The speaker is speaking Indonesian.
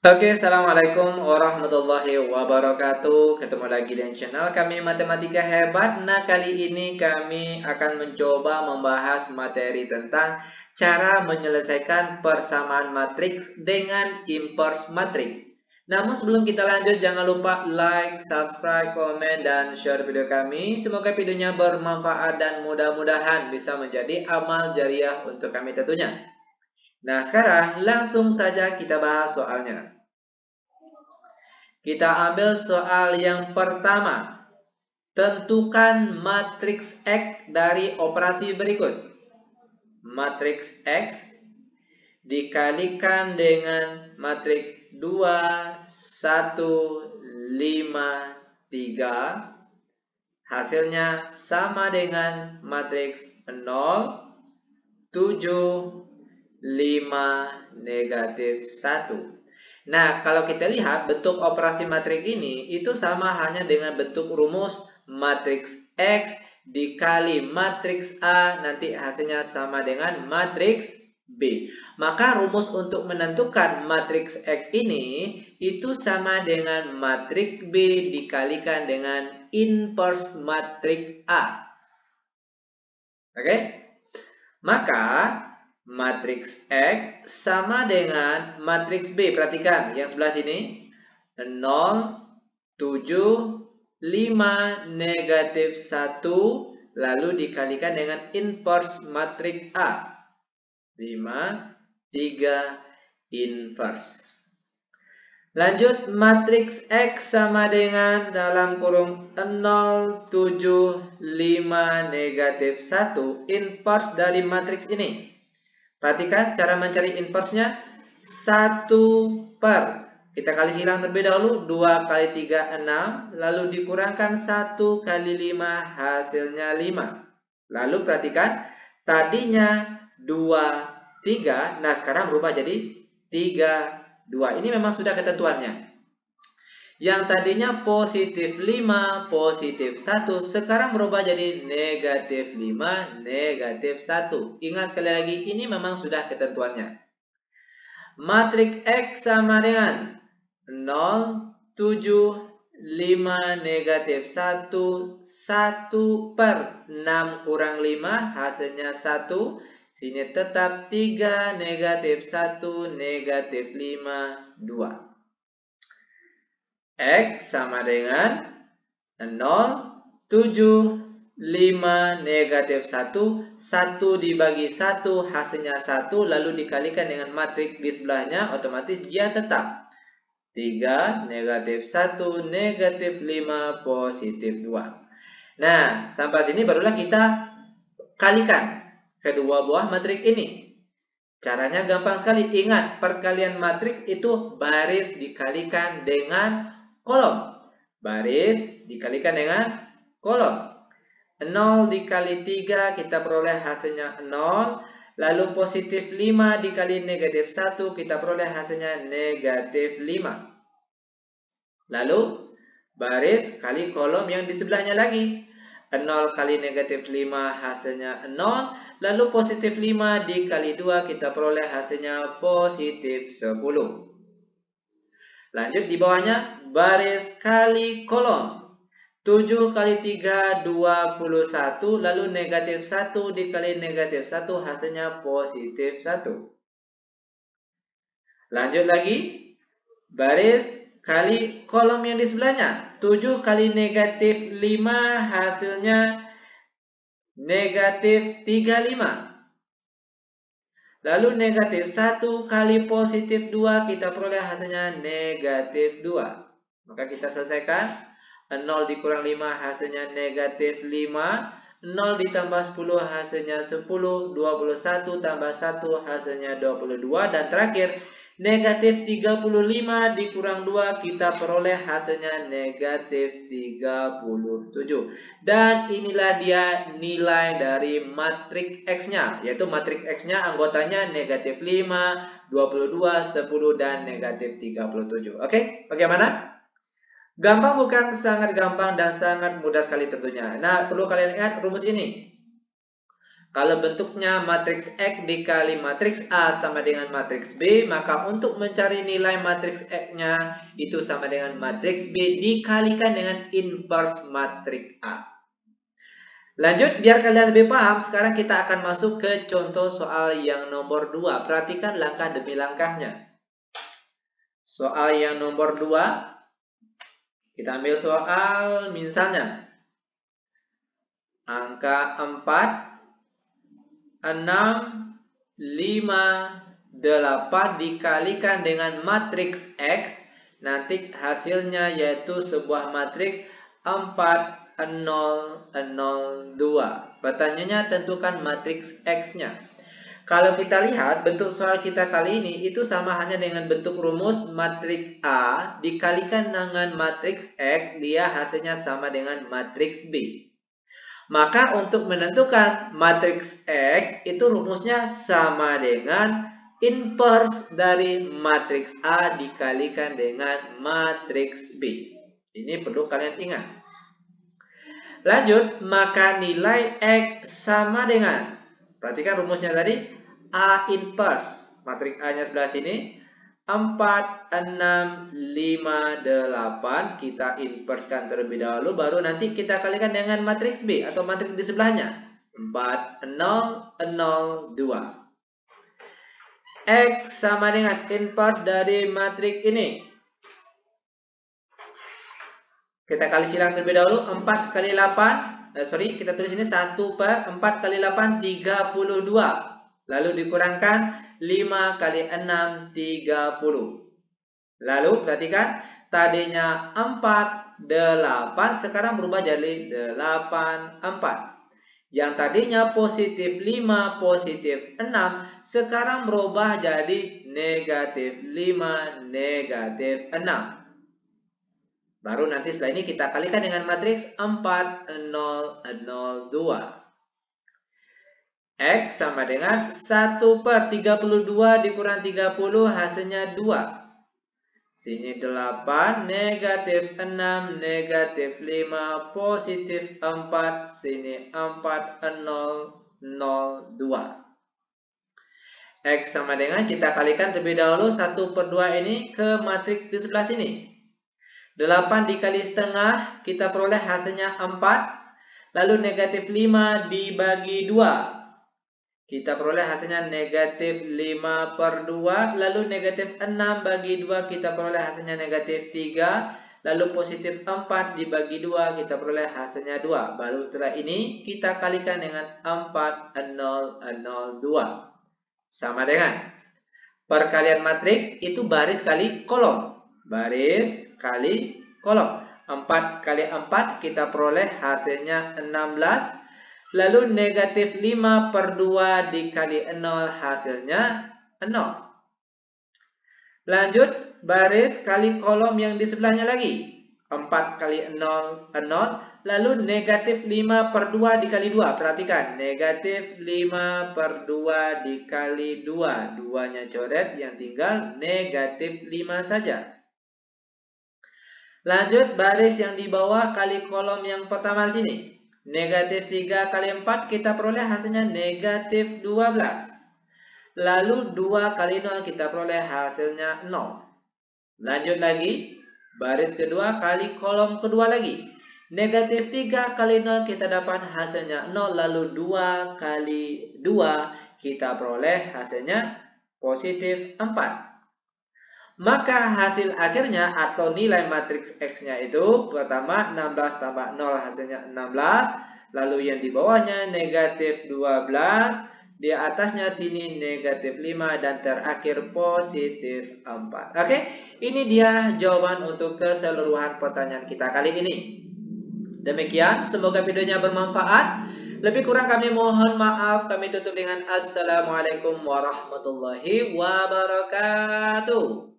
Oke, assalamualaikum warahmatullahi wabarakatuh. Ketemu lagi dengan channel kami Matematika Hebat. Nah, kali ini kami akan mencoba membahas materi tentang cara menyelesaikan persamaan matriks dengan inverse matriks. Namun sebelum kita lanjut, jangan lupa like, subscribe, komen, dan share video kami. Semoga videonya bermanfaat dan mudah-mudahan bisa menjadi amal jariah untuk kami tentunya. Nah, sekarang langsung saja kita bahas soalnya. Kita ambil soal yang pertama. Tentukan matriks X dari operasi berikut. Matriks X dikalikan dengan matriks 2, 1, 5, 3. Hasilnya sama dengan matriks 0, 7, 5, negatif 1. Nah, kalau kita lihat bentuk operasi matriks ini itu sama hanya dengan bentuk rumus matriks X dikali matriks A, nanti hasilnya sama dengan matriks B. Maka rumus untuk menentukan matriks X ini itu sama dengan matriks B dikalikan dengan inverse matriks A. Oke? Maka matriks X sama dengan matriks B. Perhatikan yang sebelah sini. 0, 7, 5, negatif 1. Lalu dikalikan dengan inverse matriks A. 5, 3, inverse. Lanjut, matriks X sama dengan dalam kurung 0, 7, 5, negatif 1. Inverse dari matriks ini. Perhatikan cara mencari inverse-nya. 1 per. Kita kali silang terlebih dahulu. 2 kali 3, 6. Lalu dikurangkan 1 kali 5. Hasilnya 5. Lalu perhatikan. Tadinya 2, 3. Nah, sekarang berubah jadi 3, 2. Ini memang sudah ketentuannya. Yang tadinya positif 5, positif 1, sekarang berubah jadi negatif 5, negatif 1. Ingat sekali lagi, ini memang sudah ketentuannya. Matriks X sama dengan 0, 7, 5, negatif 1, 1 per 6 kurang 5, hasilnya 1. Sini tetap 3, negatif 1, negatif 5, 2. X sama dengan 0, 7, 5, negatif 1. 1 dibagi 1 hasilnya 1. Lalu dikalikan dengan matriks di sebelahnya. Otomatis dia tetap 3, negatif 1, negatif 5, positif 2. Nah, sampai sini barulah kita kalikan kedua buah matriks ini. Caranya gampang sekali. Ingat, perkalian matriks itu baris dikalikan dengan kolom. Baris dikalikan dengan kolom. 0 dikali 3 kita peroleh hasilnya 0. Lalu positif 5 dikali negatif 1 kita peroleh hasilnya negatif 5. Lalu baris kali kolom yang di sebelahnya lagi. 0 kali negatif 5 hasilnya 0. Lalu positif 5 dikali 2 kita peroleh hasilnya positif 10. Lanjut di bawahnya baris kali kolom. 7 kali 3, 21. Lalu negatif 1 dikali negatif 1 hasilnya positif 1. Lanjut lagi. Baris kali kolom yang di sebelahnya. 7 kali negatif 5 hasilnya negatif 35. Lalu negatif 1 kali positif 2 kita peroleh hasilnya negatif 2. Maka kita selesaikan. 0 dikurang 5 hasilnya negatif 5. 0 ditambah 10 hasilnya 10. 21 tambah 1 hasilnya 22. Dan terakhir negatif 35 dikurang 2 kita peroleh hasilnya negatif 37. Dan inilah dia nilai dari matriks X-nya. Yaitu matriks X-nya anggotanya negatif 5, 22, 10, dan negatif 37. Oke, bagaimana? Gampang bukan? Sangat gampang dan sangat mudah sekali tentunya. Nah, perlu kalian ingat rumus ini. Kalau bentuknya matriks X dikali matriks A sama dengan matriks B, maka untuk mencari nilai matriks X-nya itu sama dengan matriks B dikalikan dengan inverse matriks A. Lanjut, biar kalian lebih paham, sekarang kita akan masuk ke contoh soal yang nomor 2. Perhatikan langkah demi langkahnya. Soal yang nomor 2, kita ambil soal misalnya angka 4, 6, 5, 8 dikalikan dengan matriks X, nanti hasilnya yaitu sebuah matriks 4, 0, 0, 2. Pertanyaannya tentukan matriks X-nya. Kalau kita lihat bentuk soal kita kali ini itu sama hanya dengan bentuk rumus matriks A dikalikan dengan matriks X, dia hasilnya sama dengan matriks B. Maka untuk menentukan matriks X itu rumusnya sama dengan inverse dari matriks A dikalikan dengan matriks B. Ini perlu kalian ingat. Lanjut, maka nilai X sama dengan, perhatikan rumusnya tadi, A inverse, matriks A-nya sebelah sini, 4, 6, 5, 8, kita inversekan terlebih dahulu, baru nanti kita kalikan dengan matriks B atau matriks di sebelahnya, 4, 0, 0, 2. X sama dengan inverse dari matriks ini. Kita kali silang terlebih dahulu, 4 kali 8, kita tulis ini 1 per 4 kali 8, 32. Lalu dikurangkan 5 kali 6, 30. Lalu perhatikan, tadinya 4, 8, sekarang berubah jadi 8, 4. Yang tadinya positif 5, positif 6, sekarang berubah jadi negatif 5, negatif 6. Baru nanti setelah ini kita kalikan dengan matriks 4, 0, 0, 2. X sama dengan 1 per 32 dikurang 30 hasilnya 2. Sini 8, negatif 6, negatif 5, positif 4, sini 4, 0, 0, 2. X sama dengan, kita kalikan terlebih dahulu 1 per 2 ini ke matriks di sebelah sini. 8 dikali setengah, kita peroleh hasilnya 4. Lalu negatif 5 dibagi 2. Kita peroleh hasilnya negatif 5 per 2. Lalu negatif 6 bagi 2, kita peroleh hasilnya negatif 3. Lalu positif 4 dibagi 2, kita peroleh hasilnya 2. Baru setelah ini, kita kalikan dengan 4, 0, 0, 2. Sama dengan perkalian matriks itu baris kali kolom. Baris kali kolom. 4 kali 4 kita peroleh hasilnya 16. Lalu negatif 5 per 2 dikali 0 hasilnya 0. Lanjut, baris kali kolom yang di sebelahnya lagi. 4 kali 0, 0. Lalu negatif 5 per 2 dikali 2. Perhatikan, negatif 5 per 2 dikali 2. 2-nya coret, yang tinggal negatif 5 saja. Lanjut, baris yang di bawah kali kolom yang pertama di sini. Negatif 3 kali 4 kita peroleh hasilnya negatif 12. Lalu 2 kali 0 kita peroleh hasilnya 0. Lanjut lagi, baris kedua kali kolom kedua lagi. Negatif 3 kali 0 kita dapat hasilnya 0. Lalu 2 kali 2 kita peroleh hasilnya positif 4. Maka hasil akhirnya atau nilai matriks X-nya itu pertama 16 tambah 0 hasilnya 16. Lalu yang di bawahnya negatif 12. Di atasnya sini negatif 5. Dan terakhir positif 4. Oke, ini dia jawaban untuk keseluruhan pertanyaan kita kali ini. Demikian, semoga videonya bermanfaat. Lebih kurang kami mohon maaf. Kami tutup dengan Assalamualaikum warahmatullahi wabarakatuh.